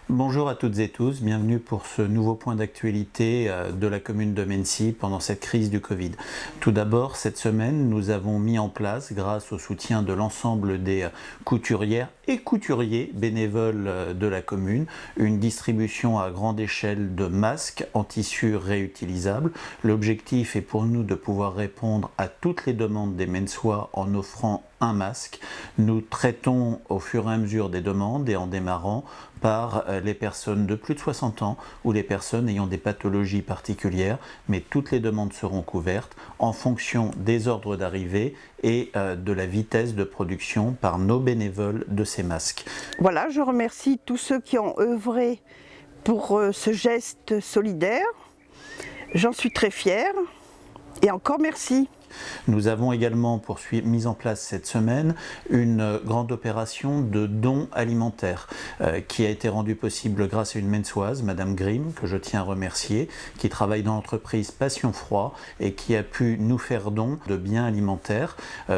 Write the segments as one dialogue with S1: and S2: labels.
S1: Bonjour à toutes et tous, bienvenue pour ce nouveau point d'actualité de la commune de Mennecy pendant cette crise du Covid. Tout d'abord, cette semaine, nous avons mis en place, grâce au soutien de l'ensemble des couturières et couturiers bénévoles de la commune, une distribution à grande échelle de masques en tissu réutilisable. L'objectif est pour nous de pouvoir répondre à toutes les demandes des Menneçois en offrant un masque. Nous traitons au fur et à mesure des demandes et en démarrant par les personnes de plus de 60 ans ou les personnes ayant des pathologies particulières, mais toutes les demandes seront couvertes en fonction des ordres d'arrivée et de la vitesse de production par nos bénévoles de ces masques.
S2: Voilà, je remercie tous ceux qui ont œuvré pour ce geste solidaire. J'en suis très fière et encore merci.
S1: Nous avons également mis en place cette semaine une grande opération de dons alimentaires qui a été rendue possible grâce à une Menneçoise, Madame Grimm, que je tiens à remercier, qui travaille dans l'entreprise Passion Froid et qui a pu nous faire don de biens alimentaires.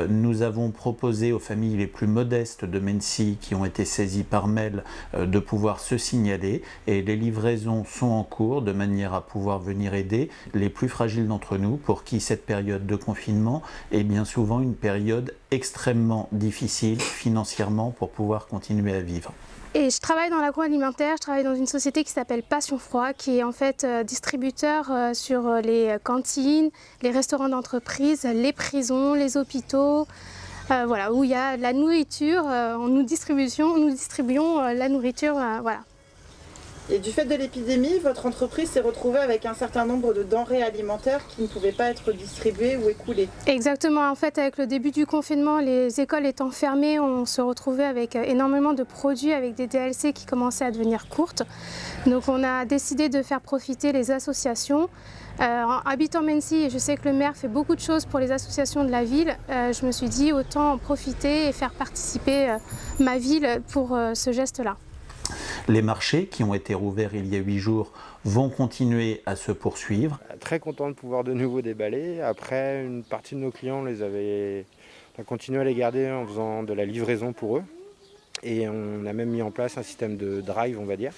S1: Nous avons proposé aux familles les plus modestes de Mennecy qui ont été saisies par mail de pouvoir se signaler et les livraisons sont en cours de manière à pouvoir venir aider les plus fragiles d'entre nous pour qui cette période de confinement est bien souvent une période extrêmement difficile financièrement pour pouvoir continuer à vivre.
S3: Et je travaille dans l'agroalimentaire, je travaille dans une société qui s'appelle Passion Froid, qui est en fait distributeur sur les cantines, les restaurants d'entreprise, les prisons, les hôpitaux, voilà, où il y a de la nourriture, nous distribuons la nourriture, voilà.
S4: Et du fait de l'épidémie, votre entreprise s'est retrouvée avec un certain nombre de denrées alimentaires qui ne pouvaient pas être distribuées ou écoulées.
S3: Exactement, en fait avec le début du confinement, les écoles étant fermées, on se retrouvait avec énormément de produits, avec des DLC qui commençaient à devenir courtes. Donc on a décidé de faire profiter les associations. Habitant Mennecy, et je sais que le maire fait beaucoup de choses pour les associations de la ville, je me suis dit autant en profiter et faire participer ma ville pour ce geste-là.
S1: Les marchés qui ont été rouverts il y a 8 jours vont continuer à se poursuivre.
S5: Très content de pouvoir de nouveau déballer. Après, une partie de nos clients, on a continué à les garder en faisant de la livraison pour eux. Et on a même mis en place un système de drive, on va dire.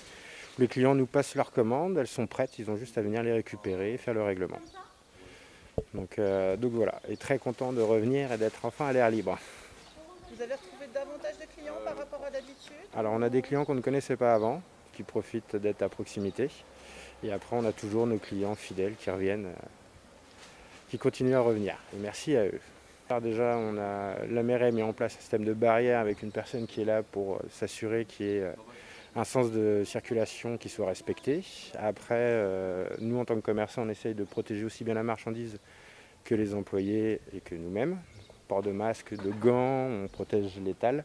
S5: Les clients nous passent leurs commandes, elles sont prêtes, ils ont juste à venir les récupérer et faire le règlement. Donc voilà, et très content de revenir et d'être enfin à l'air libre.
S4: Vous avez retrouvé davantage de clients par rapport à d'habitude?
S5: Alors on a des clients qu'on ne connaissait pas avant, qui profitent d'être à proximité. Et après on a toujours nos clients fidèles qui reviennent, qui continuent à revenir. Et merci à eux. Alors déjà la mairie a mis en place un système de barrière avec une personne qui est là pour s'assurer qu'il y ait un sens de circulation qui soit respecté. Après, nous en tant que commerçants, on essaye de protéger aussi bien la marchandise que les employés et que nous-mêmes. Port de masque, de gants, on protège l'étal.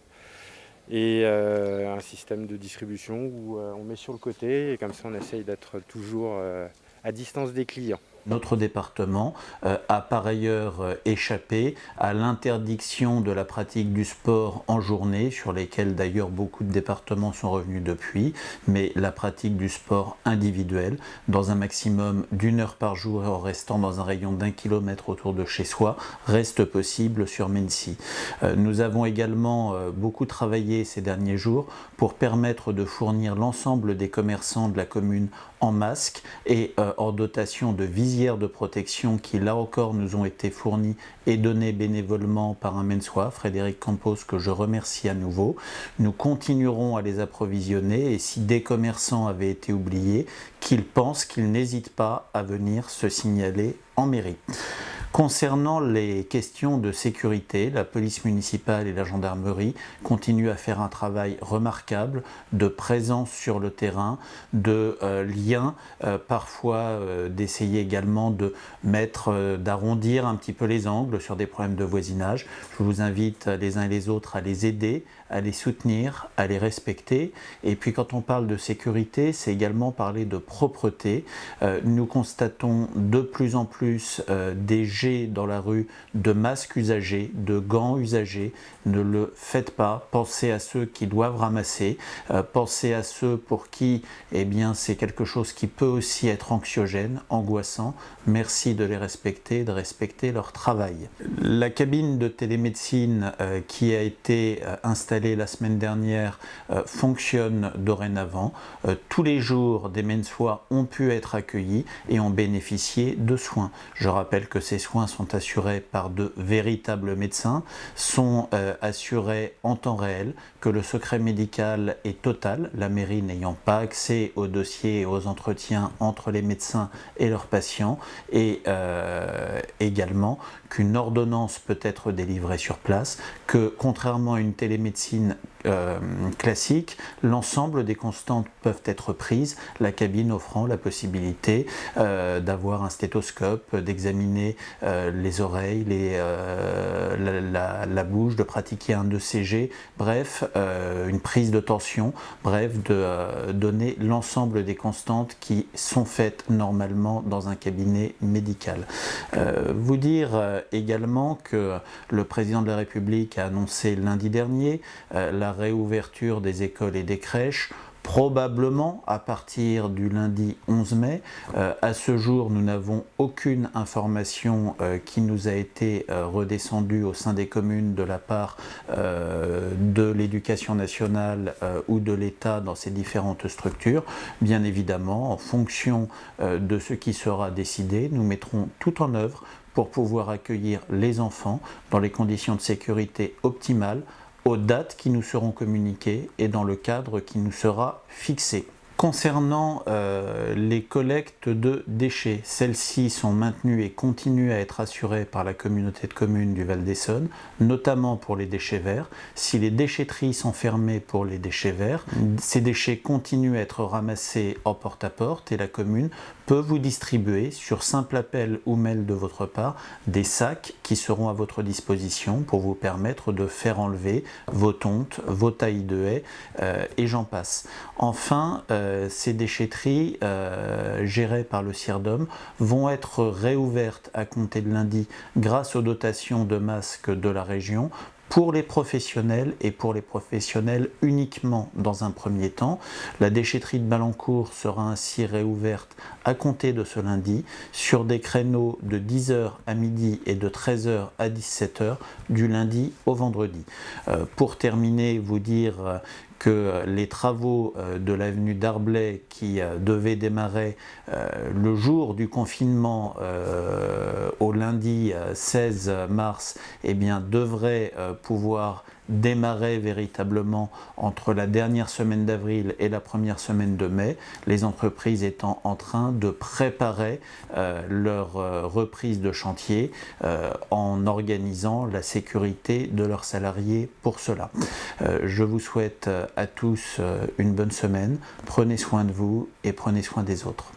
S5: Et un système de distribution où on met sur le côté et comme ça on essaye d'être toujours à distance des clients.
S1: Notre département a par ailleurs échappé à l'interdiction de la pratique du sport en journée, sur lesquels d'ailleurs beaucoup de départements sont revenus depuis, mais la pratique du sport individuel dans un maximum d'1 heure par jour et en restant dans un rayon d'1 kilomètre autour de chez soi reste possible sur Mennecy. Nous avons également beaucoup travaillé ces derniers jours pour permettre de fournir l'ensemble des commerçants de la commune en masque et en dotation de visières de protection qui là encore nous ont été fournies et données bénévolement par un Menneçois, Frédéric Campos, que je remercie à nouveau. Nous continuerons à les approvisionner et si des commerçants avaient été oubliés, qu'ils pensent qu'ils n'hésitent pas à venir se signaler en mairie. Concernant les questions de sécurité, la police municipale et la gendarmerie continuent à faire un travail remarquable de présence sur le terrain, de lien, parfois d'essayer également d'arrondir un petit peu les angles sur des problèmes de voisinage. Je vous invite les uns et les autres à les aider, à les soutenir, à les respecter. Et puis quand on parle de sécurité, c'est également parler de propreté. Nous constatons de plus en plus des gestes jet dans la rue de masques usagés, de gants usagés. Ne le faites pas. Pensez à ceux qui doivent ramasser. Pensez à ceux pour qui c'est quelque chose qui peut aussi être anxiogène, angoissant. Merci de les respecter, de respecter leur travail. La cabine de télémédecine qui a été installée la semaine dernière fonctionne dorénavant. Tous les jours, des Mainsois ont pu être accueillis et ont bénéficié de soins. Je rappelle que ces soins sont assurés par de véritables médecins, sont assurés en temps réel, que le secret médical est total, la mairie n'ayant pas accès aux dossiers et aux entretiens entre les médecins et leurs patients, et également qu'une ordonnance peut être délivrée sur place, que contrairement à une télémédecine classique, l'ensemble des constantes peuvent être prises, la cabine offrant la possibilité d'avoir un stéthoscope, d'examiner les oreilles, la bouche, de pratiquer un ECG, bref, une prise de tension, bref, de donner l'ensemble des constantes qui sont faites normalement dans un cabinet médical. Vous dire également que le président de la République a annoncé lundi dernier la réouverture des écoles et des crèches, probablement à partir du lundi 11 mai. À ce jour, nous n'avons aucune information qui nous a été redescendue au sein des communes de la part de l'éducation nationale ou de l'État dans ces différentes structures. Bien évidemment, en fonction de ce qui sera décidé, nous mettrons tout en œuvre pour pouvoir accueillir les enfants dans les conditions de sécurité optimales, aux dates qui nous seront communiquées et dans le cadre qui nous sera fixé. Concernant les collectes de déchets, celles-ci sont maintenues et continuent à être assurées par la communauté de communes du Val d'Essonne, notamment pour les déchets verts. Si les déchetteries sont fermées pour les déchets verts, ces déchets continuent à être ramassés en porte-à-porte et la commune peut vous distribuer, sur simple appel ou mail de votre part, des sacs qui seront à votre disposition pour vous permettre de faire enlever vos tontes, vos tailles de haies et j'en passe. Enfin, ces déchetteries gérées par le CIRDOM vont être réouvertes à compter de lundi grâce aux dotations de masques de la région pour les professionnels et pour les professionnels uniquement dans un premier temps. La déchetterie de Balancourt sera ainsi réouverte à compter de ce lundi sur des créneaux de 10h à midi et de 13h à 17h du lundi au vendredi. Pour terminer, vous dire que les travaux de l'avenue d'Arblay qui devaient démarrer le jour du confinement au lundi 16 mars devraient pouvoir démarrer véritablement entre la dernière semaine d'avril et la première semaine de mai, les entreprises étant en train de préparer leur reprise de chantier en organisant la sécurité de leurs salariés pour cela. Je vous souhaite à tous une bonne semaine, prenez soin de vous et prenez soin des autres.